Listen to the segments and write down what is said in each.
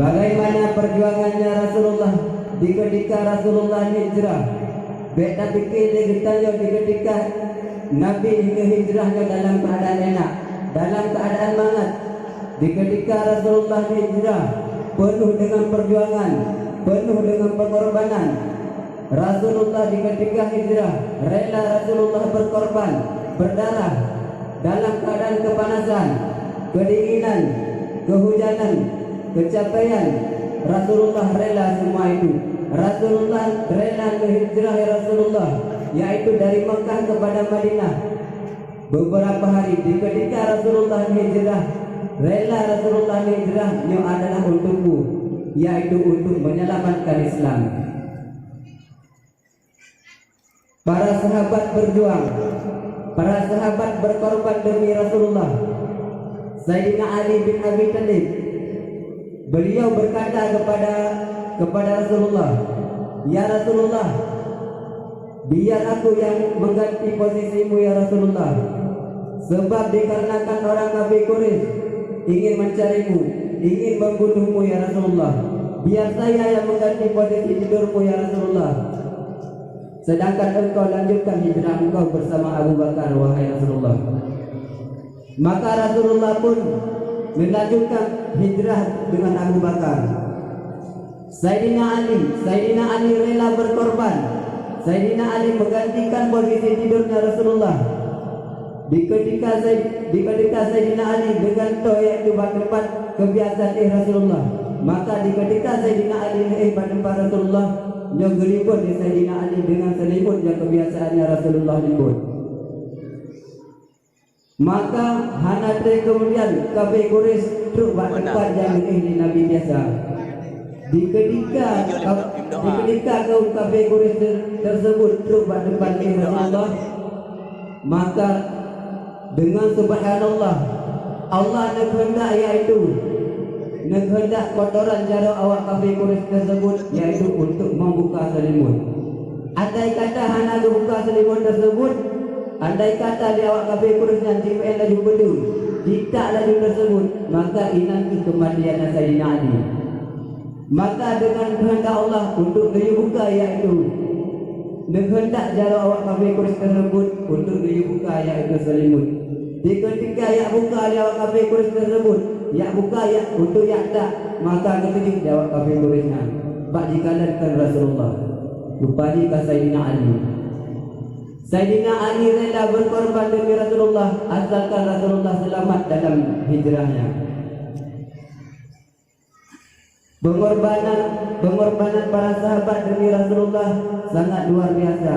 Bagaimana perjuangannya Rasulullah di ketika Rasulullah hijrah? Beta fikir dia bertanya di ketika Nabi hijrahnya dalam keadaan enak, dalam keadaan mangat. Di ketika Rasulullah hijrah penuh dengan perjuangan, penuh dengan pengorbanan. Rasulullah di ketika hijrah rela Rasulullah berkorban, berdarah dalam keadaan kepanasan, kedinginan, kehujanan, kecapaian. Rasulullah rela semua itu. Rasulullah rela hijrah Rasulullah, yaitu dari Mekah kepada Madinah. Beberapa hari di ketika Rasulullah hijrah, rela Rasulullah hijrahnya adalah untukku, yaitu untuk menyelamatkan Islam. Para sahabat berjuang, para sahabat berkorban demi Rasulullah. Sayyidina Ali bin Abi Thalib, beliau berkata kepada Rasulullah, "Ya Rasulullah, biar aku yang mengganti posisimu ya Rasulullah. Sebab dikarenakan orang kafir Quraisy ingin mencarimu, ingin membunuhmu ya Rasulullah. Biar saya yang mengganti posisi tidurmu ya Rasulullah. Sedangkan engkau lanjutkan hijrah engkau bersama Abu Bakar wahai Rasulullah." Maka Rasulullah pun melanjutkan hijrah dengan Abu Bakar. Sayyidina Ali rela berkorban. Sayyidina Ali menggantikan posisi tidurnya Rasulullah. Di ketika Sayyidina Ali dengan yaitu tempat kebiasaan Rasulullah. Maka di ketika Sayyidina Ali tempat Rasulullah, yang gelibut di Sayyidina Ali dengan selimut yang kebiasaannya Rasulullah libut. Maka hanatre kemudian kafir Quraisy truk buat tempat yang di Nabi biasa. Di ketika kaum kafir Quraisy tersebut truk buat tempat Rasulullah, maka dengan subhanallah Allah berkehendak yaitu menghendak kotoran jara awak kafir Quraisy tersebut yaitu untuk membuka selimut. Andai kata hana buka selimut tersebut, andai kata di awak kafir Quraisy nanti laju bedu, tidak laju tersebut, maka inanti kematian Sayyidina Ali. Maka dengan kehendak Allah untuk dibuka yaitu menghendak jara awak kafir Quraisy tersebut untuk dibuka yaitu selimut. Di ketika ya buka di awak kafir Quraisy tersebut, ya buka ya untuk ya tak, maka ketika jawab kafir Quraisynya bak dikalankan Rasulullah rupanya ke Sayyidina Ali. Sayyidina Ali rela berkorban demi Rasulullah asalkan Rasulullah selamat dalam hijrahnya. Pengorbanan para sahabat demi Rasulullah sangat luar biasa.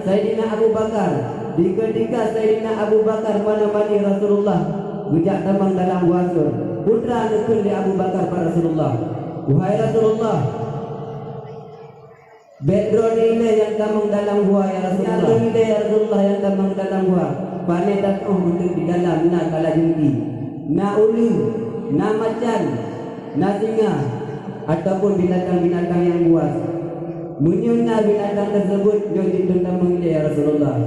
Sayyidina Abu Bakar, di ketika Sayyidina Abu Bakar menemani Rasulullah gujak tamang dalam wasur, putra nekul di Abu Bakar pada Rasulullah, wahai Rasulullah, background ini yang tamang dalam gua ya Rasulullah. Ini ya Rasulullah yang tamang dalam gua. Pane datang untuk di dalam na kala jengki, na ulu, na macan, na singa ataupun binatang-binatang yang buas. Munyuna binatang tersebut yang ditentang ya Rasulullah.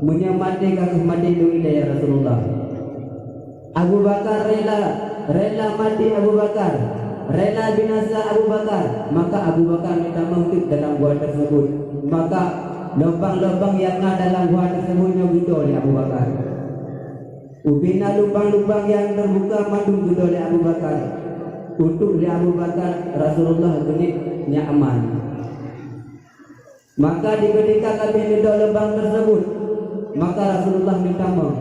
Munya mati kasus mati itu ya Rasulullah. Abu Bakar rela mati Abu Bakar, rela binasa Abu Bakar. Maka Abu Bakar minta mengutip dalam gua tersebut. Maka lubang-lubang yang ada dalam gua tersebutnya gudol oleh Abu Bakar. Ubina lubang-lubang yang terbuka mandung gudol oleh Abu Bakar. Untuk di Abu Bakar Rasulullah genitnya aman. Maka di ketika kami gudol lubang tersebut, maka Rasulullah minta maaf.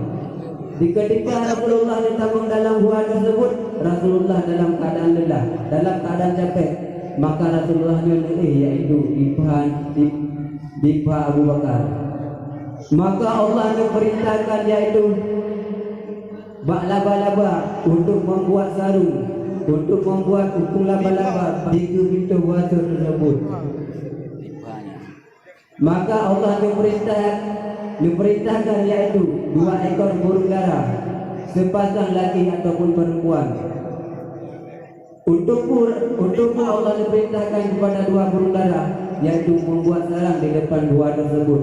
Di ketika Rasulullah ditabung dalam gua tersebut, Rasulullah dalam keadaan lelah, dalam keadaan capek. Maka Rasulullah yaitu dipa Abu Bakar. Maka Allah memerintahkan yaitu bak laba-laba untuk membuat sarung, untuk membuat ukung laba-laba di pintu wasur tersebut. Maka Allah memerintahkan yaitu 2 ekor burung dara, sepasang laki ataupun perempuan. Untukmu Allah memerintahkan kepada 2 burung dara, yaitu membuat sarang di depan gua tersebut.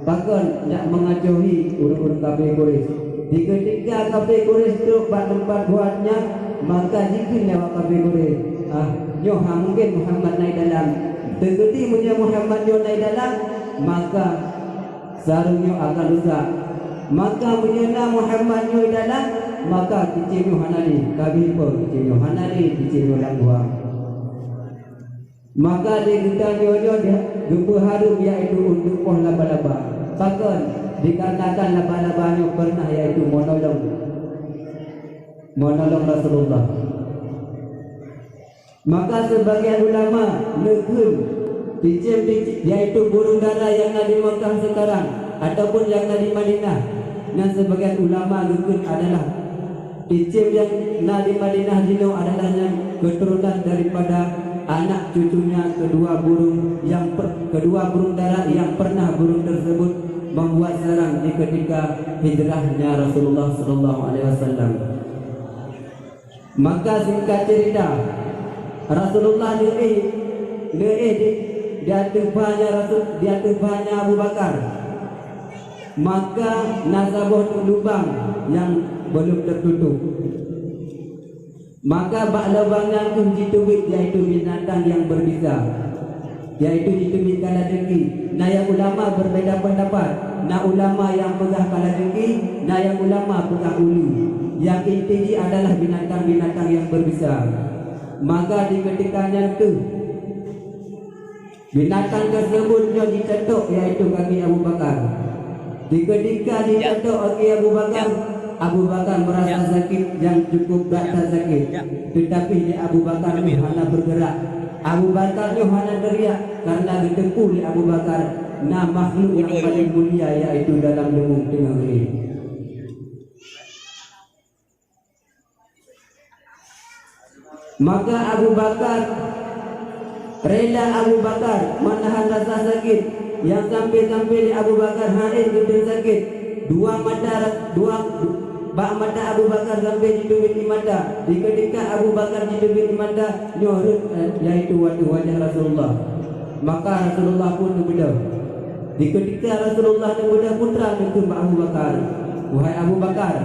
Bahkan tidak mengacuhi urut-urut kafir Quraisy. Ketika kafir Quraisy truk pada tempat buatnya, maka zikir lewat kafir Quraisy. Nyo mungkin Muhammad naik dalam. Tegeti punya Muhammad nyo naik dalam, maka sarungnya akan rusak. Maka punya Muhammad nyo dalam, maka kicim nyo hanali. Kabih pun kicim nyo hanali, kicim nyo langguang. Maka di kita nyo dia gempa harum iaitu untuk poh laba-laba. Bahkan dikarenakan laba-labanya pernah iaitu monolong Rasulullah. Maka sebagian ulama negeri dicem iaitu burung dara yang ada di Mekah sekarang ataupun yang ada di Madinah. Dan sebagian ulama negeri adalah dicem yang ada di Madinah dino adalah yang keturunan daripada anak cucunya kedua burung dara yang pernah burung tersebut membuat sarang di ketika hijrahnya Rasulullah sallallahu alaihi wasallam. Maka singkat cerita, Rasulullah di atas Abu Bakar. Maka nasabah lubang yang belum tertutup. Maka bak lubang yang ditubik iaitu binatang yang berbisa, yaitu ditubik kala dengki. Nah yang ulama berbeza pendapat. Nah ulama yang pegang kala dengki, nah yang ulama pegang ulu. Yang inti adalah binatang-binatang yang berbisa. Maka di ketikanya itu binatang tersebut yang dicetuk yaitu kaki Abu Bakar. Di ketika dicetuk kaki Abu Bakar merasa sakit yang cukup berat sakit. Tetapi di Abu Bakar hanya bergerak. Abu Bakar hanya teriak karena ditempur di Abu Bakar. Nah makhluk yang paling mulia yaitu dalam lembung tengah ini. Maka Abu Bakar menahan rasa sakit yang sampai di Abu Bakar hadir gedeng sakit. Dua mata Abu Bakar sampai ditubik di mata. Di ketika Abu Bakar ditubik di mata, nyorut yaitu wajah Rasulullah. Maka Rasulullah pun berbeda. Di ketika Rasulullah berbeda putra dengan Abu Bakar. Wahai Abu Bakar,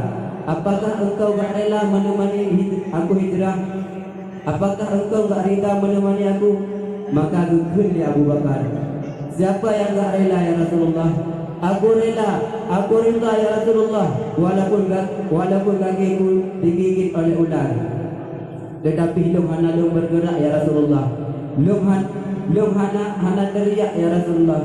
apakah engkau tak rela menemani aku hijrah? Apakah engkau tak rela menemani aku? Maka gugur di Abu Bakar. Siapa yang tak rela ya Rasulullah? Aku rela ya Rasulullah, walaupun kakiku digigit oleh ular. Tetapi lung bergerak ya Rasulullah. Lung hana teriak ya Rasulullah.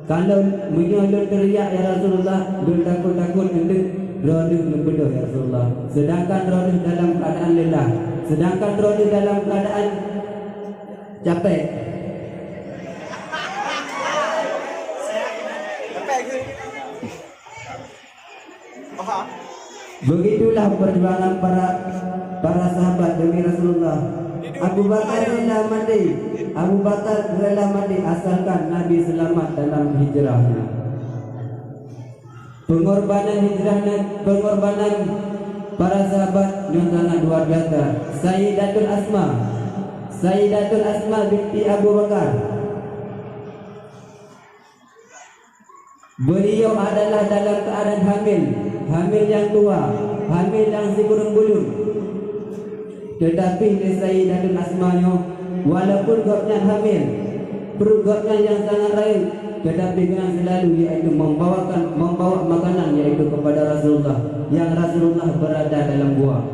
Kalau menyolong teriak ya Rasulullah, lung takut untuk roduh membedah ya Rasulullah. Sedangkan roduh dalam keadaan lelah, sedangkan roduh dalam keadaan capek. Begitulah perjuangan para sahabat demi Rasulullah. Abu Bakar rela mati asalkan Nabi selamat dalam hijrahnya. Pengorbanan para sahabat yang sangat luar biasa. Sayyidatul Asma binti Abu Bakar. Beliau adalah dalam keadaan hamil yang tua, hamil yang sigurung bulung. Tetapi Sayyidatul Asma'nya walaupun gopnya hamil, perut gopnya yang sangat raib, tetapi dengan selalu yaitu membawa makanan yaitu kepada Rasulullah yang Rasulullah berada dalam gua.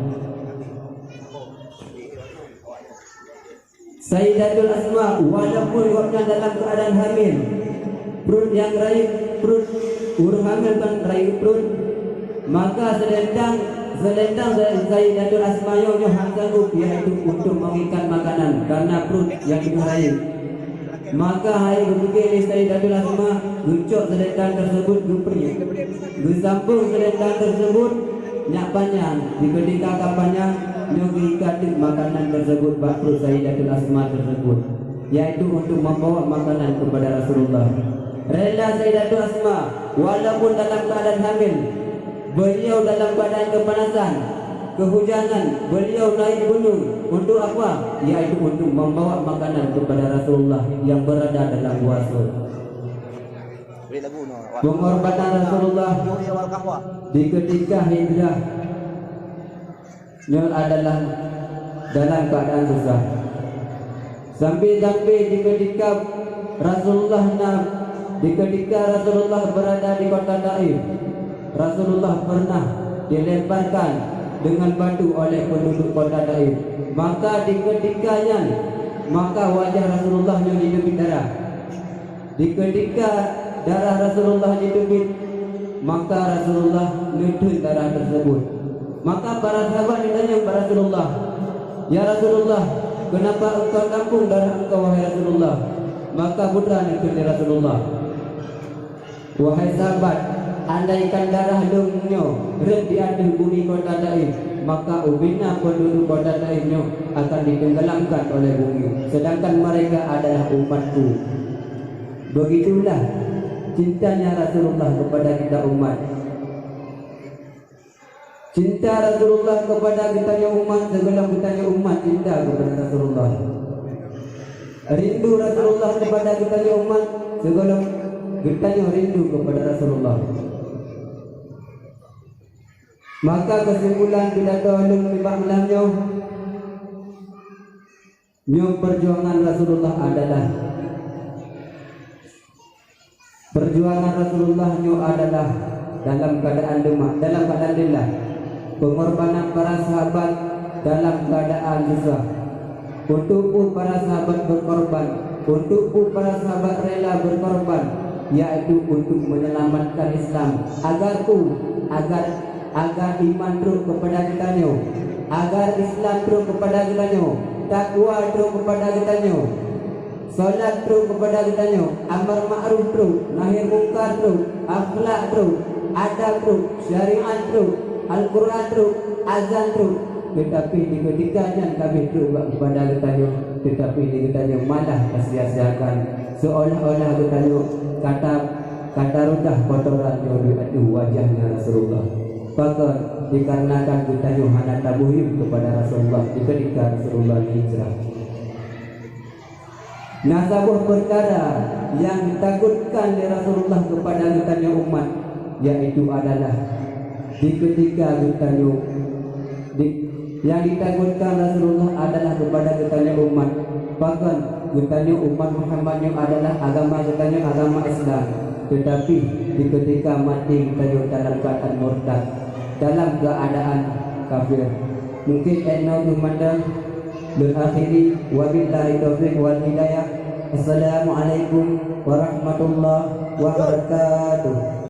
Sayyidatul Asma walaupun gopnya dalam keadaan hamil, perut yang raib, perut urung hamil kan raib perut, maka selendang Sayyidatul Asma yang sanggup yaitu untuk mengikat makanan karena perut yang raib. Maka hari berpikir Sayyidatul Asma guncok selendang tersebut gupernya, gesambung selendang tersebut nyak panjang. Di ketika kapannya mengikat makanan tersebut bak perut Sayyidatul Asma tersebut, yaitu untuk membawa makanan kepada Rasulullah. Rela Sayyidatul Asma walaupun dalam keadaan hamil, beliau dalam keadaan kepanasan, kehujanan, beliau naik gunung untuk apa? Yaitu untuk membawa makanan kepada Rasulullah yang berada dalam gua Sur. Pengorbanan Rasulullah di ketika hijrah adalah dalam keadaan susah. Sampai-sampai di ketika Rasulullah berada di kota Taif, Rasulullah pernah dilemparkan dengan batu oleh penduduk kota Taif. Maka di ketikanya, maka wajah Rasulullah ditumbit darah. Di ketika darah Rasulullah ditumbit, maka Rasulullah nutun darah tersebut. Maka para sahabat ditanya kepada Rasulullah, "Ya Rasulullah, kenapa engkau tampung darah engkau wahai Rasulullah?" Maka putra nutun Rasulullah, "Wahai sahabat, andaikan darah lumnyo red di atas bumi kota Taif, maka ubina penduduk kota Taifnya akan ditenggelamkan oleh bumi, sedangkan mereka adalah umatku." Begitulah cintanya Rasulullah kepada kita umat. Cinta Rasulullah kepada kita umat, segala kita umat cinta kepada Rasulullah. Rindu Rasulullah kepada kita umat, segala kita rindu kepada Rasulullah. Maka kesimpulan pidato alum malamnya, perjuangan Rasulullah adalah dalam keadaan lemah, dalam keadaan lelah. Pengorbanan para sahabat dalam keadaan susah. Untuk pun para sahabat berkorban, untuk pun para sahabat rela berkorban, yaitu untuk menyelamatkan Islam, agar iman terus kepada kita, agar Islam terus kepada kita, takwa terus kepada kita, salat terus kepada kita, amar ma'ruf terus, nahi mungkar terus, akhlak terus, adab terus, syariat terus, Al-Quran terus, azan terus. Tetapi di ketikanya kami terus kepada kita, tetapi di kita malah sia-siakan, seolah-olah kita kata rudah kotoran di wajahnya Rasulullah. Maka dikarenakan kita hanya tabuhim kepada Rasulullah di ketika Rasulullah hijrah. Nah, sebuah perkara yang ditakutkan oleh Rasulullah kepada kita umat, yaitu adalah di ketika kita yang ditakutkan Rasulullah adalah kepada kita umat. Bahkan kita umat Muhammad yang adalah agama kita agama Islam. Tetapi di ketika mati kita dalam keadaan murtad, dalam keadaan kafir. Mungkin enau memandang dan akhiri wabillahi taufiq wal hidayah. Assalamualaikum warahmatullahi wabarakatuh.